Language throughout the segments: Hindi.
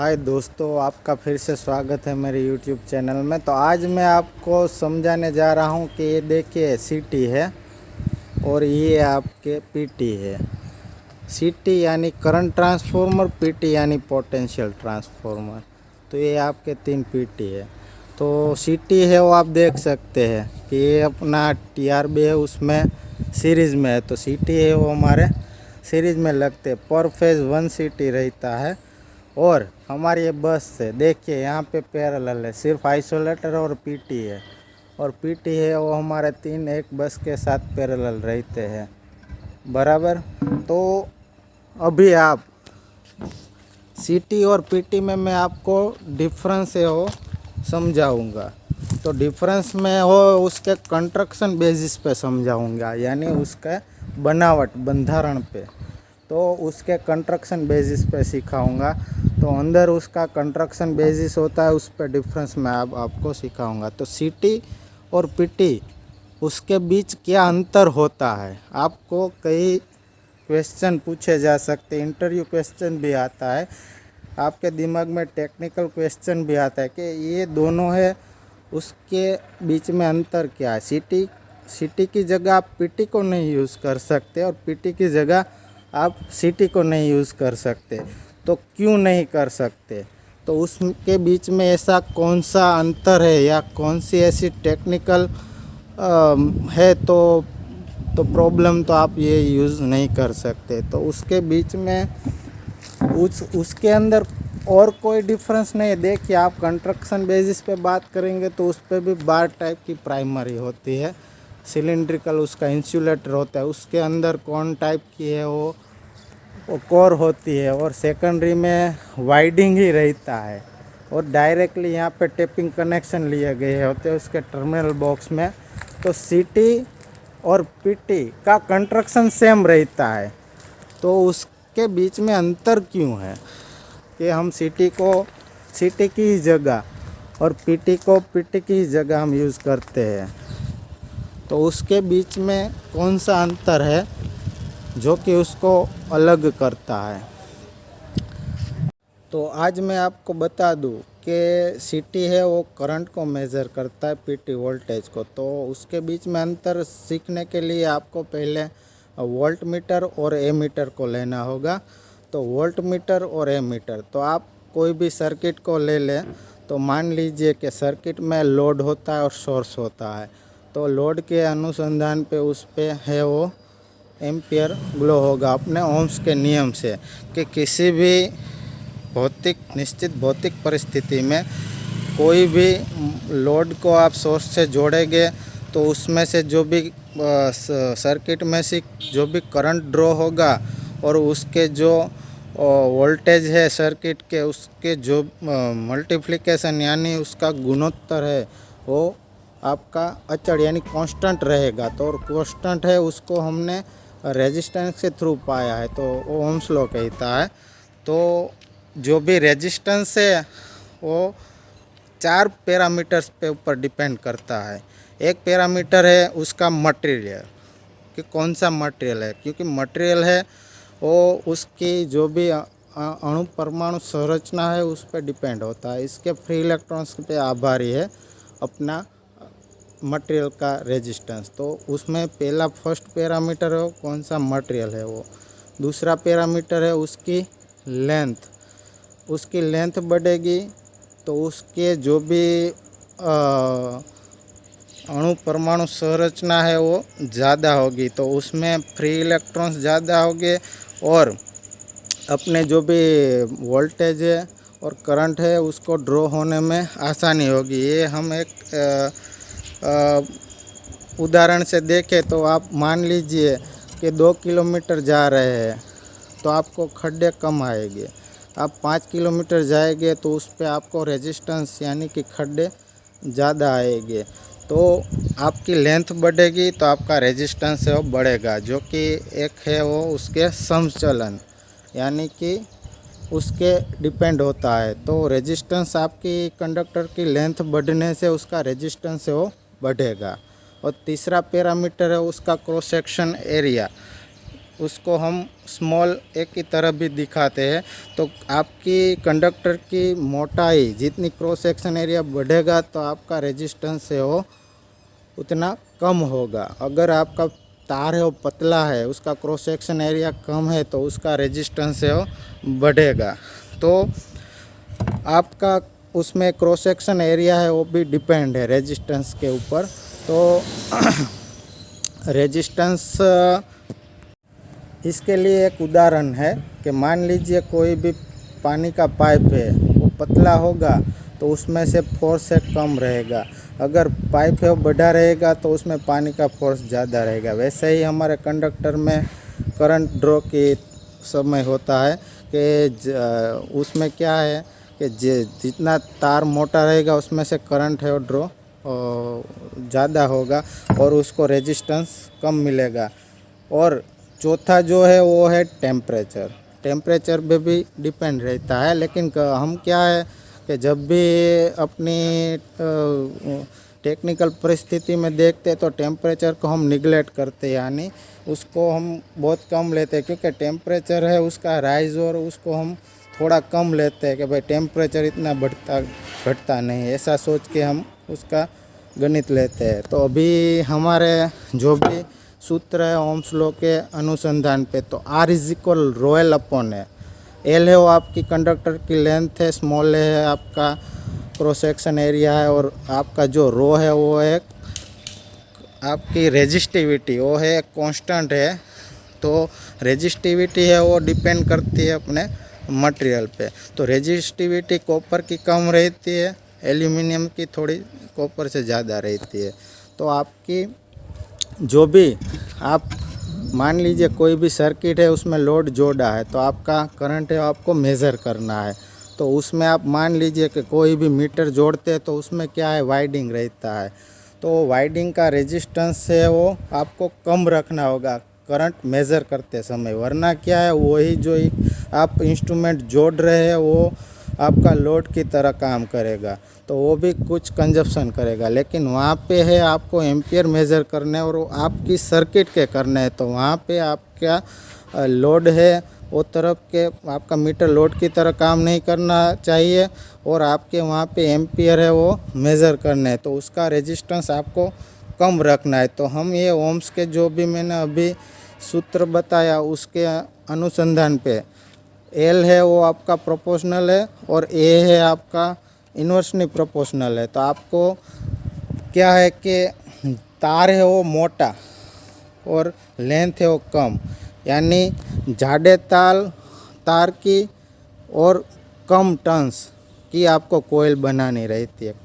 हाय दोस्तों, आपका फिर से स्वागत है मेरे यूट्यूब चैनल में। तो आज मैं आपको समझाने जा रहा हूँ कि ये देखिए सीटी है और ये आपके पीटी है। सीटी यानी करंट ट्रांसफार्मर, पीटी यानी पोटेंशियल ट्रांसफार्मर। तो ये आपके 3 पीटी है। तो सीटी है वो आप देख सकते हैं कि ये अपना टीआरबी है, उसमें सीरीज़ में है। तो सीटी है वो हमारे सीरीज़ में लगते हैं, पर फेज़ 1 सीटी रहता है। और हमारी ये बस से देखिए यहाँ पे पैरेलल है, सिर्फ आइसोलेटर और पीटी है। और पीटी है वो हमारे 3 एक बस के साथ पैरेलल रहते हैं, बराबर। तो अभी आप सीटी और पीटी में मैं आपको डिफरेंस है वो समझाऊंगा। तो डिफरेंस में हो उसके कंस्ट्रक्शन बेसिस पे समझाऊंगा, यानी उसके बनावट बंधारण पे। तो उसके कंस्ट्रक्शन बेसिस पे सिखाऊंगा। तो अंदर उसका कंस्ट्रक्शन बेसिस होता है, उस पर डिफरेंस मैं आपको सिखाऊंगा। तो सीटी और पीटी उसके बीच क्या अंतर होता है, आपको कई क्वेश्चन पूछे जा सकते, इंटरव्यू क्वेश्चन भी आता है, आपके दिमाग में टेक्निकल क्वेश्चन भी आता है कि ये दोनों है, उसके बीच में अंतर क्या है। सीटी की जगह आप पीटी को नहीं यूज़ कर सकते और पीटी की जगह आप सीटी को नहीं यूज़ कर सकते। तो क्यों नहीं कर सकते, तो उसके बीच में ऐसा कौन सा अंतर है या कौन सी ऐसी टेक्निकल है तो प्रॉब्लम तो आप ये यूज़ नहीं कर सकते। तो उसके बीच में उसके अंदर और कोई डिफरेंस नहीं है। देखिए, आप कंस्ट्रक्शन बेसिस पे बात करेंगे तो उस पर भी बार टाइप की प्राइमरी होती है, सिलिंड्रिकल उसका इंसुलेटर होता है, उसके अंदर कौन टाइप की है वो कोर होती है, और सेकेंडरी में वाइडिंग ही रहता है। और डायरेक्टली यहाँ पे टेपिंग कनेक्शन लिए गए होते हैं उसके टर्मिनल बॉक्स में। तो सीटी और पीटी का कंस्ट्रक्शन सेम रहता है, तो उसके बीच में अंतर क्यों है कि हम सीटी को सीटी की ही जगह और पीटी को पीटी की ही जगह हम यूज़ करते हैं। तो उसके बीच में कौन सा अंतर है जो कि उसको अलग करता है। तो आज मैं आपको बता दूं कि सीटी है वो करंट को मेज़र करता है, पीटी वोल्टेज को। तो उसके बीच में अंतर सीखने के लिए आपको पहले वोल्ट मीटर और एमीटर को लेना होगा। तो वोल्ट मीटर और एमीटर, तो आप कोई भी सर्किट को ले लें। तो मान लीजिए कि सर्किट में लोड होता है और सोर्स होता है। तो लोड के अनुसंधान पे उस पे है वो एम्पियर ग्लो होगा अपने ओम्स के नियम से, कि किसी भी निश्चित भौतिक परिस्थिति में कोई भी लोड को आप सोर्स से जोड़ेंगे तो उसमें से जो भी सर्किट में से जो भी करंट ड्रॉ होगा और उसके जो वोल्टेज है सर्किट के, उसके जो मल्टीप्लिकेशन यानी उसका गुणोत्तर है वो आपका अचड़ यानी कांस्टेंट रहेगा। तो और कांस्टेंट है उसको हमने रेजिस्टेंस के थ्रू पाया है, तो वो ओम्स लॉ कहता है। तो जो भी रेजिस्टेंस है वो 4 पैरामीटर्स पे ऊपर डिपेंड करता है। एक पैरामीटर है उसका मटेरियल, कि कौन सा मटेरियल है, क्योंकि मटेरियल है वो उसकी जो भी अणु परमाणु संरचना है उस पर डिपेंड होता है। इसके फ्री इलेक्ट्रॉन्स पे आभारी है अपना मटेरियल का रेजिस्टेंस। तो उसमें पहला फर्स्ट पैरामीटर है कौन सा मटेरियल है वो। दूसरा पैरामीटर है उसकी लेंथ, उसकी लेंथ बढ़ेगी तो उसके जो भी अणु परमाणु संरचना है वो ज़्यादा होगी, तो उसमें फ्री इलेक्ट्रॉन्स ज़्यादा होंगे और अपने जो भी वोल्टेज है और करंट है उसको ड्रॉ होने में आसानी होगी। ये हम एक उदाहरण से देखें तो आप मान लीजिए कि 2 किलोमीटर जा रहे हैं तो आपको खड्डे कम आएंगे। आप 5 किलोमीटर जाएंगे तो उस पर आपको रेजिस्टेंस यानी कि खड्डे ज़्यादा आएंगे। तो आपकी लेंथ बढ़ेगी तो आपका रेजिस्टेंस है वो बढ़ेगा, जो कि एक है वो उसके समचलन यानी कि उसके डिपेंड होता है। तो रेजिस्टेंस आपकी कंडक्टर की लेंथ बढ़ने से उसका रेजिस्टेंस है वो बढ़ेगा। और तीसरा पैरामीटर है उसका क्रॉस सेक्शन एरिया, उसको हम स्मॉल ए की तरह भी दिखाते हैं। तो आपकी कंडक्टर की मोटाई जितनी क्रॉस सेक्शन एरिया बढ़ेगा तो आपका रेजिस्टेंस है वो उतना कम होगा। अगर आपका तार है वो पतला है, उसका क्रॉस सेक्शन एरिया कम है, तो उसका रेजिस्टेंस है वो बढ़ेगा। तो आपका उसमें क्रॉस सेक्शन एरिया है वो भी डिपेंड है रेजिस्टेंस के ऊपर। तो रेजिस्टेंस इसके लिए एक उदाहरण है कि मान लीजिए कोई भी पानी का पाइप है, वो पतला होगा तो उसमें से फोर्स से कम रहेगा। अगर पाइप है वो बड़ा रहेगा तो उसमें पानी का फोर्स ज़्यादा रहेगा। वैसे ही हमारे कंडक्टर में करंट ड्रॉ की समय होता है कि उसमें क्या है कि जितना तार मोटा रहेगा उसमें से करंट है वो ड्रॉ ज़्यादा होगा और उसको रेजिस्टेंस कम मिलेगा। और चौथा जो है वो है टेम्परेचर। टेम्परेचर पे भी डिपेंड रहता है, लेकिन हम क्या है कि जब भी अपनी टेक्निकल परिस्थिति में देखते हैं तो टेम्परेचर को हम निगलेक्ट करते हैं, यानी उसको हम बहुत कम लेते हैं, क्योंकि टेम्परेचर है उसका राइज और उसको हम थोड़ा कम लेते हैं कि भाई टेम्परेचर इतना घटता नहीं, ऐसा सोच के हम उसका गणित लेते हैं। तो अभी हमारे जो भी सूत्र है ओम्स लॉ के अनुसंधान पे, तो R is equal rho L upon है। एल है वो आपकी कंडक्टर की लेंथ है, स्मॉल है आपका क्रॉस सेक्शन एरिया है, और आपका जो रो है वो है आपकी रेजिस्टिविटी, वो है कांस्टेंट है। तो रेजिस्टिविटी है वो डिपेंड करती है अपने मटेरियल पे। तो रेजिस्टिविटी कॉपर की कम रहती है, एल्यूमिनियम की थोड़ी कॉपर से ज़्यादा रहती है। तो आपकी जो भी आप मान लीजिए कोई भी सर्किट है उसमें लोड जोड़ा है, तो आपका करंट है आपको मेज़र करना है। तो उसमें आप मान लीजिए कि कोई भी मीटर जोड़ते हैं तो उसमें क्या है वाइडिंग रहता है, तो वाइडिंग का रेजिस्टेंस है वो आपको कम रखना होगा करंट मेज़र करते समय, वरना क्या है वही जो आप इंस्ट्रूमेंट जोड़ रहे हैं वो आपका लोड की तरह काम करेगा, तो वो भी कुछ कंजप्शन करेगा। लेकिन वहाँ पे है आपको एम्पियर मेज़र करने और वो आपकी सर्किट के करने हैं, तो वहाँ पे आपका लोड है वो तरफ के आपका मीटर लोड की तरह काम नहीं करना चाहिए, और आपके वहाँ पे एम्पियर है वो मेज़र करने हैं, तो उसका रेजिस्टेंस आपको कम रखना है। तो हम ये ओम्स के जो भी मैंने अभी सूत्र बताया उसके अनुसंधान पे एल है वो आपका प्रोपोर्शनल है और ए है आपका इन्वर्सली प्रोपोर्शनल है। तो आपको क्या है कि तार है वो मोटा और लेंथ है वो कम, यानी जाड़े तार की और कम टर्न्स की आपको कोयल बनानी रहती है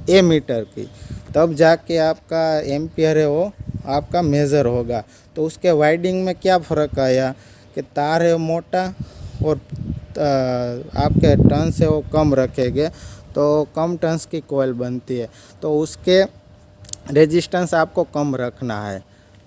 ए मीटर की, तब जाके आपका एम्पियर है वो आपका मेज़र होगा। तो उसके वाइडिंग में क्या फ़र्क आया कि तार है मोटा और आपके टर्न्स है वो कम रखेंगे, तो कम टर्न्स की कोयल बनती है, तो उसके रेजिस्टेंस आपको कम रखना है।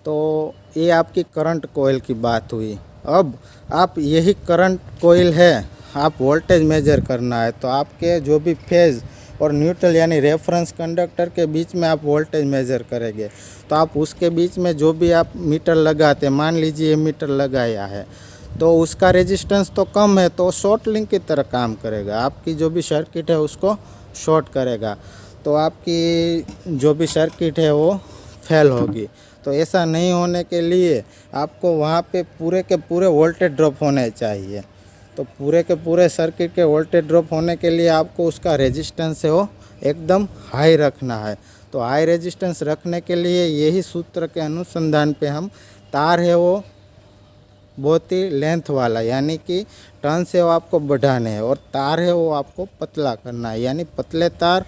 तो ये आपकी करंट कोयल की बात हुई। अब आप यही करंट कोयल है आप वोल्टेज मेजर करना है, तो आपके जो भी फेज़ और न्यूट्रल यानी रेफरेंस कंडक्टर के बीच में आप वोल्टेज मेज़र करेंगे। तो आप उसके बीच में जो भी आप मीटर लगाते, मान लीजिए मीटर लगाया है तो उसका रेजिस्टेंस तो कम है, तो शॉर्ट लिंक की तरह काम करेगा, आपकी जो भी सर्किट है उसको शॉर्ट करेगा, तो आपकी जो भी सर्किट है वो फेल होगी। तो ऐसा नहीं होने के लिए आपको वहाँ पे पूरे के पूरे वोल्टेज ड्रॉप होने चाहिए। तो पूरे के पूरे सर्किट के वोल्टेज ड्रॉप होने के लिए आपको उसका रेजिस्टेंस है वो एकदम हाई रखना है। तो हाई रेजिस्टेंस रखने के लिए यही सूत्र के अनुसंधान पे हम तार है वो बहुत ही लेंथ वाला, यानी कि टर्न्स है वो आपको बढ़ाने हैं, और तार है वो आपको पतला करना है, यानी पतले तार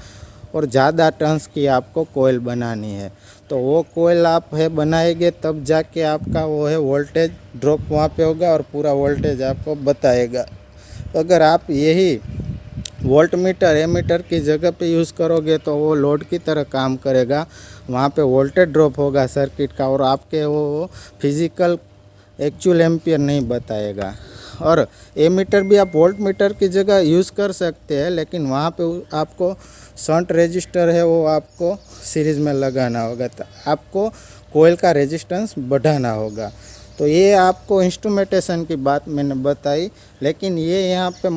और ज़्यादा टर्न्स की आपको कोयल बनानी है। तो वो कोयल आप है बनाएंगे तब जाके आपका वो है वोल्टेज ड्रॉप वहाँ पे होगा और पूरा वोल्टेज आपको बताएगा। अगर आप यही वोल्ट मीटर एमीटर की जगह पे यूज़ करोगे तो वो लोड की तरह काम करेगा, वहाँ पे वोल्टेज ड्रॉप होगा सर्किट का, और आपके वो फिज़िकल एक्चुअल एम्पियर नहीं बताएगा। और एमीटर भी आप वोल्ट मीटर की जगह यूज़ कर सकते हैं, लेकिन वहाँ पे आपको शंट रेजिस्टर है वो आपको सीरीज़ में लगाना होगा, तो आपको कोयल का रेजिस्टेंस बढ़ाना होगा। तो तो ये आपको इंस्ट्रूमेंटेशन की बात मैंने बताई, लेकिन ये यहाँ पे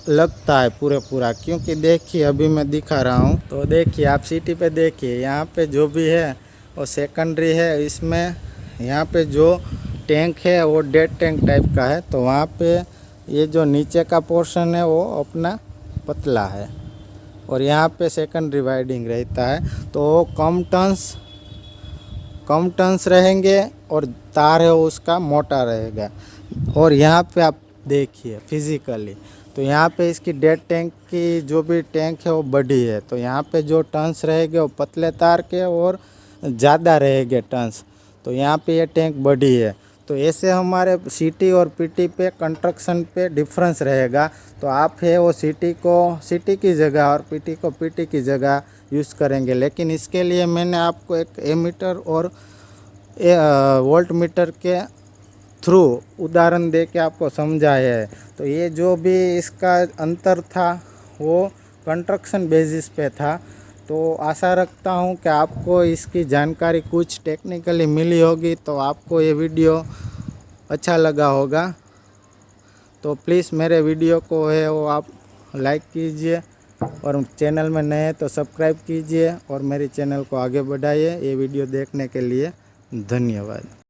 लगता है पूरा, क्योंकि देखिए अभी मैं दिखा रहा हूँ। तो देखिए आप सीटी पे देखिए, यहाँ पे जो भी है वो सेकेंडरी है। इसमें यहाँ पे जो टैंक है वो डेड टैंक टाइप का है, तो वहाँ पे ये जो नीचे का पोर्शन है वो अपना पतला है और यहाँ पे सेकेंडरी वाइडिंग रहता है। तो कम टर्न्स रहेंगे और तार है उसका मोटा रहेगा। और यहाँ पे आप देखिए फिजिकली, तो यहाँ पे इसकी डेड टैंक की जो भी टैंक है वो बड़ी है, तो यहाँ पे जो टर्न्स रहेंगे वो पतले तार के और ज़्यादा रहेंगे टर्न्स, तो यहाँ पे ये टैंक बड़ी है। तो ऐसे हमारे सीटी और पीटी पे कंस्ट्रक्शन पे डिफरेंस रहेगा। तो आप है वो सीटी को सीटी की जगह और पीटी को पीटी की जगह यूज़ करेंगे, लेकिन इसके लिए मैंने आपको एक एमीटर और वोल्ट मीटर के थ्रू उदाहरण दे के आपको समझाया है। तो ये जो भी इसका अंतर था वो कंस्ट्रक्शन बेसिस पे था। तो आशा रखता हूँ कि आपको इसकी जानकारी कुछ टेक्निकली मिली होगी, तो आपको ये वीडियो अच्छा लगा होगा। तो प्लीज़ मेरे वीडियो को है वो आप लाइक कीजिए और चैनल में नए हैं तो सब्सक्राइब कीजिए और मेरे चैनल को आगे बढ़ाइए। ये वीडियो देखने के लिए धन्यवाद।